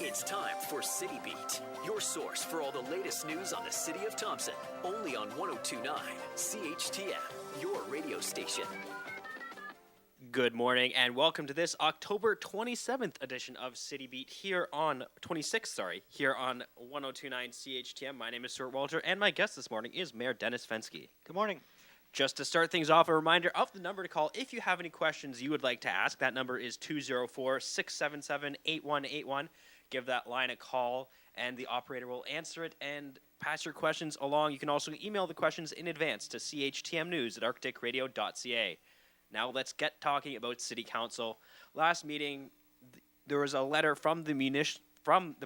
It's time for City Beat, your source for all the latest news on the city of Thompson. Only on 1029 CHTM, your radio station. Good morning and welcome to this October 27th edition of City Beat here on 1029 CHTM. My name is Stuart Walter and my guest this morning is Mayor Dennis Fenske. Good morning. Just to start things off, a reminder of the number to call if you have any questions you would like to ask. That number is 204-677-8181. Give that line a call and the operator will answer it and pass your questions along. You can also email the questions in advance to CHTMnews@arcticradio.ca. Now let's get talking about City Council. Last meeting, there was a letter from the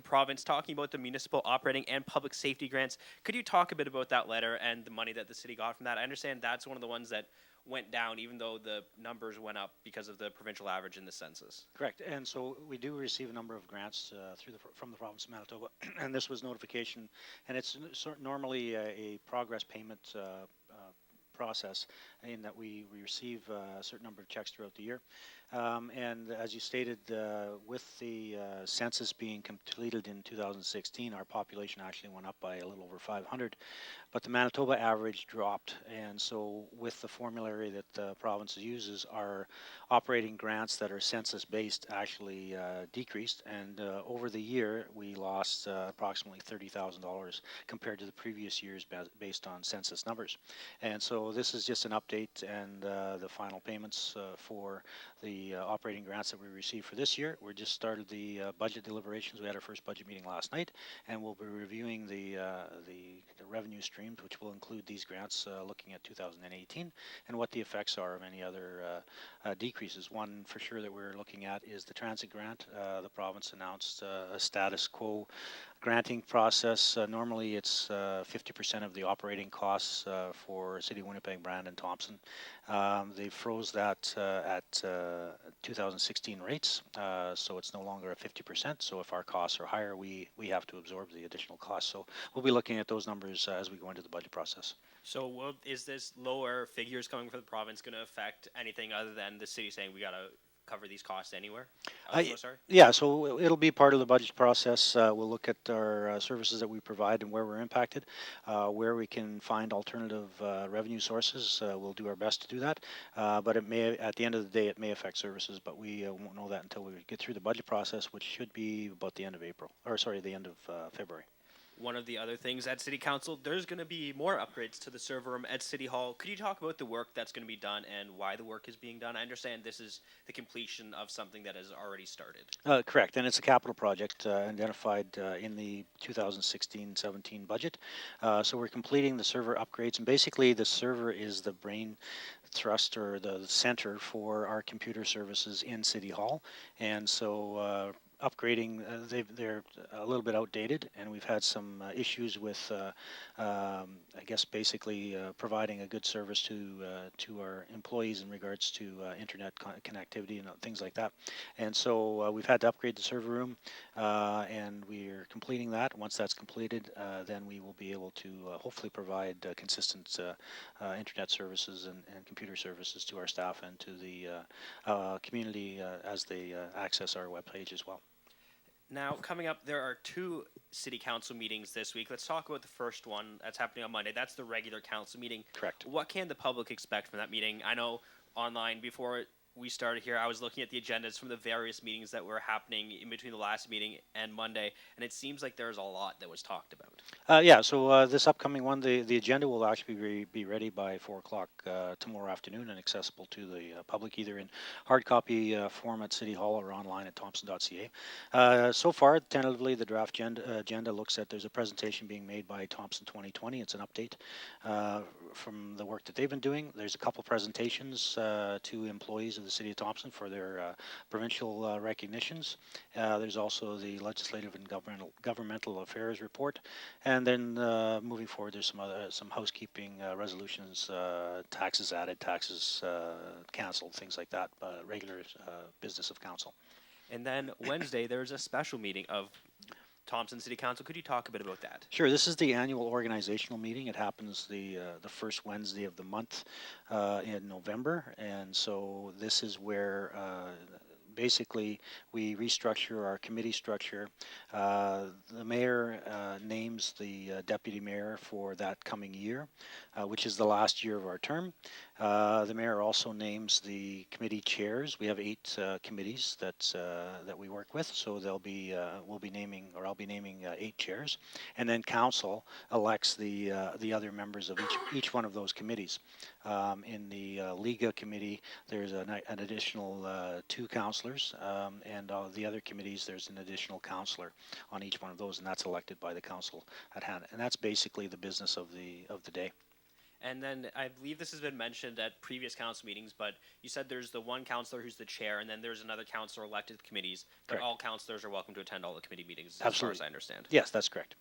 province talking about the municipal operating and public safety grants. Could you talk a bit about that letter and the money that the city got from that? I understand that's one of the ones that went down, even though the numbers went up because of the provincial average in the census. Correct. And so we do receive a number of grants from the province of Manitoba, and this was notification, and it's normally a progress payment process in that we receive a certain number of checks throughout the year. And as you stated, with the census being completed in 2016, our population actually went up by a little over 500, but the Manitoba average dropped. And so with the formulary that the province uses, our operating grants that are census-based actually decreased. And over the year, we lost approximately $30,000 compared to the previous years based on census numbers. And so this is just an update and the final payments for the operating grants that we received for this year. We just started the budget deliberations. We had our first budget meeting last night, and we'll be reviewing the revenue streams, which will include these grants looking at 2018 and what the effects are of any other decreases. One for sure that we're looking at is the transit grant. The province announced a status quo granting process. Normally it's 50% of the operating costs for City of Winnipeg, Brandon, Thompson. They froze that at 2016 rates, so it's no longer a 50%. So if our costs are higher, we have to absorb the additional costs. So we'll be looking at those numbers as we go into the budget process. So is this lower figures coming from the province going to affect anything other than the city saying we got to cover these costs anywhere? Yeah, so it'll be part of the budget process. We'll look at our services that we provide and where we're impacted, where we can find alternative revenue sources. We'll do our best to do that, but it may, at the end of the day, it may affect services, but we won't know that until we get through the budget process, which should be about the end of the end of February. One of the other things at City Council, there's going to be more upgrades to the server room at City Hall. Could you talk about the work that's going to be done and why the work is being done? I understand this is the completion of something that has already started. Correct, and it's a capital project identified in the 2016-17 budget. So we're completing the server upgrades, and basically the server is the brain thrust or the center for our computer services in City Hall, and so upgrading, they're a little bit outdated, and we've had some issues with, I guess, basically providing a good service to our employees in regards to internet connectivity and things like that. And so we've had to upgrade the server room, and we're completing that. Once that's completed, then we will be able to hopefully provide consistent internet services and computer services to our staff and to the community as they access our webpage as well. Now, coming up, there are two City Council meetings this week. Let's talk about the first one that's happening on Monday. That's the regular council meeting. Correct. What can the public expect from that meeting? I know online before we started here, I was looking at the agendas from the various meetings that were happening in between the last meeting and Monday, and it seems like there's a lot that was talked about. Yeah, so this upcoming one, the agenda will actually be ready by 4 o'clock tomorrow afternoon and accessible to the public either in hard copy form at City Hall or online at thompson.ca. So far, tentatively, the draft agenda looks at, there's a presentation being made by Thompson 2020. It's an update from the work that they've been doing. There's a couple presentations to employees of the City of Thompson for their provincial recognitions. There's also the Legislative and Governmental Affairs report, and then moving forward, there's some housekeeping resolutions, taxes added, taxes canceled, things like that. Regular business of council. And then Wednesday, there's a special meeting of Thompson City Council. Could you talk a bit about that? Sure. This is the annual organizational meeting. It happens the first Wednesday of the month in November, and so this is where basically we restructure our committee structure. The mayor names the deputy mayor for that coming year, which is the last year of our term. The mayor also names the committee chairs. We have 8 committees that we work with, so they'll be we'll be naming, or I'll be naming 8 chairs, and then council elects the other members of each one of those committees. In the Liga committee, there's an additional 2 councillors, and the other committees there's an additional councillor on each one of those, and that's elected by the council at hand. And that's basically the business of the day. And then I believe this has been mentioned at previous council meetings, but you said there's the one councillor who's the chair, and then there's another councillor elected to committees. But Correct. all councillors are welcome to attend all the committee meetings, Absolutely. as far as I understand. Yes, that's correct.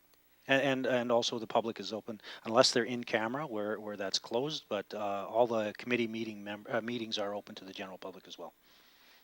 And also the public is open unless they're in camera where that's closed. But all the committee meetings are open to the general public as well.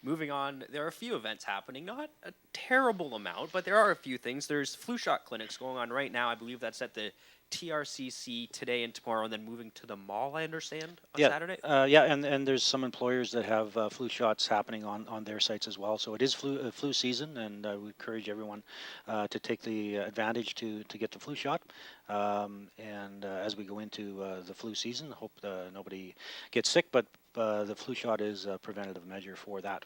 Moving on, there are a few events happening, not a terrible amount, but there are a few things. There's flu shot clinics going on right now. I believe that's at the TRCC today and tomorrow, and then moving to the mall, I understand, on Saturday? Yeah, and there's some employers that have flu shots happening on their sites as well. So it is flu season, and we encourage everyone to take the advantage to get the flu shot. And as we go into the flu season, hope nobody gets sick, but the flu shot is a preventative measure for that.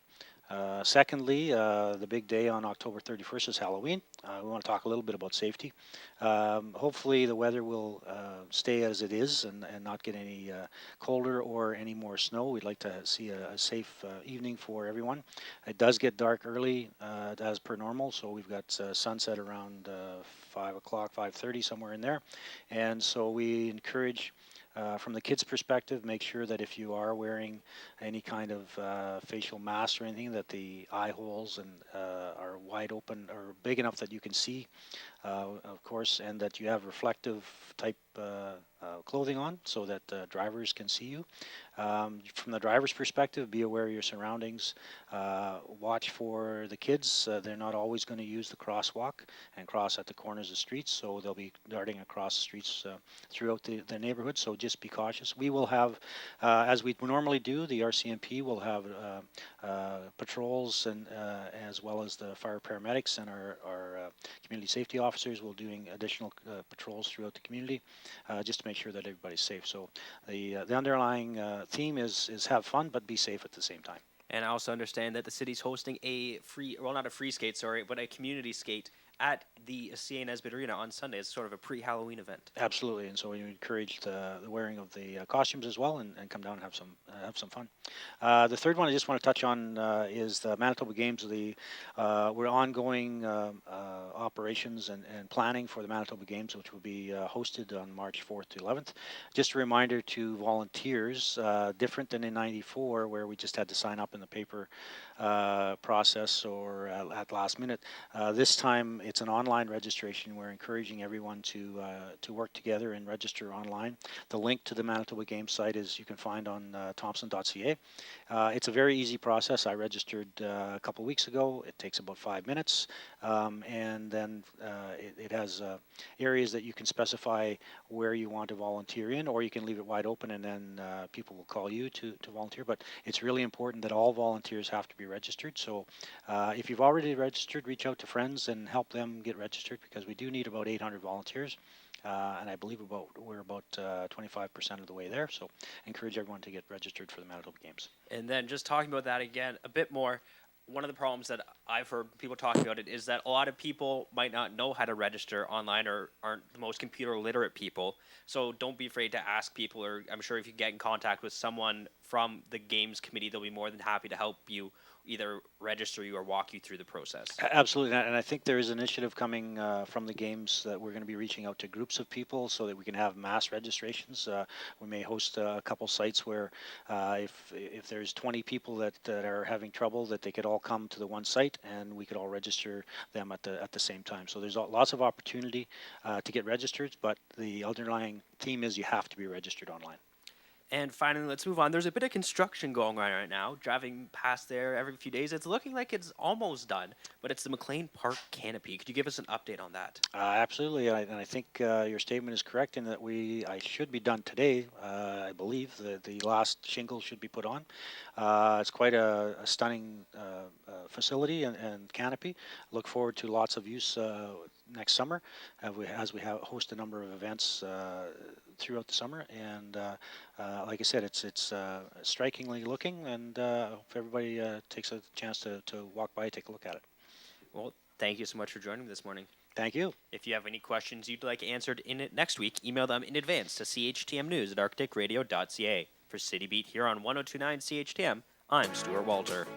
Secondly, the big day on October 31st is Halloween. We want to talk a little bit about safety. Hopefully the weather will stay as it is and not get any colder or any more snow. We'd like to see a safe evening for everyone. It does get dark early as per normal, so we've got sunset around 5 o'clock, 5:30, somewhere in there. And so we encourage from the kids' perspective, make sure that if you are wearing any kind of facial mask or anything, that the eye holes are wide open or big enough that you can see, of course, and that you have reflective type clothing on so that drivers can see you. From the driver's perspective, be aware of your surroundings. Watch for the kids. They're not always going to use the crosswalk and cross at the corners of streets, so they'll be darting across the streets throughout the neighborhood, so just be cautious. We will have, as we normally do, the RCMP will have patrols, and as well as the fire paramedics and our community safety officers will doing additional patrols throughout the community just to make sure that everybody's safe. So the underlying theme is have fun, but be safe at the same time. And I also understand that the city's hosting a free, well, not a free skate, sorry, but a community skate at the CA Nesbitt Arena on Sunday as sort of a pre-Halloween event. Absolutely, and so we encourage the wearing of the costumes as well, and come down and have some fun. The third one I just want to touch on is the Manitoba Games. We're ongoing operations and planning for the Manitoba Games, which will be hosted on March 4th to 11th. Just a reminder to volunteers, different than in '94 where we just had to sign up in the paper process or at last minute. This time it's an online registration. We're encouraging everyone to work together and register online. The link to the Manitoba Games site you can find on Thompson.ca. It's a very easy process. I registered a couple weeks ago. It takes about 5 minutes, and then it has areas that you can specify where you want to volunteer in, or you can leave it wide open, and then people will call you to volunteer. But it's really important that all volunteers have to be registered. So if you've already registered, reach out to friends and help them get registered, because we do need about 800 volunteers. And I believe we're about 25% of the way there. So encourage everyone to get registered for the Manitoba Games. And then just talking about that again a bit more, one of the problems that I've heard people talking about it is that a lot of people might not know how to register online or aren't the most computer literate people. So don't be afraid to ask people, or I'm sure if you get in contact with someone from the Games Committee, they'll be more than happy to help you either register you or walk you through the process. Absolutely, and I think there is an initiative coming from the Games that we're going to be reaching out to groups of people so that we can have mass registrations. We may host a couple sites where if there's 20 people that are having trouble, that they could all come to the one site and we could all register them at the same time. So there's lots of opportunity to get registered, but the underlying theme is you have to be registered online. And finally, let's move on. There's a bit of construction going on right now. Driving past there every few days, it's looking like it's almost done, but it's the McLean Park canopy. Could you give us an update on that? Absolutely, and I think your statement is correct in that I should be done today. I believe the last shingle should be put on. It's quite a stunning facility and canopy. Look forward to lots of use next summer as we host a number of events throughout the summer. And like I said, it's strikingly looking, and if everybody takes a chance to walk by, take a look at it. Well, thank you so much for joining me this morning. Thank you. If you have any questions you'd like answered in it next week, email them in advance to CHTMnews@arcticradio.ca. For City Beat here on 102.9 CHTM, I'm Stuart Walter.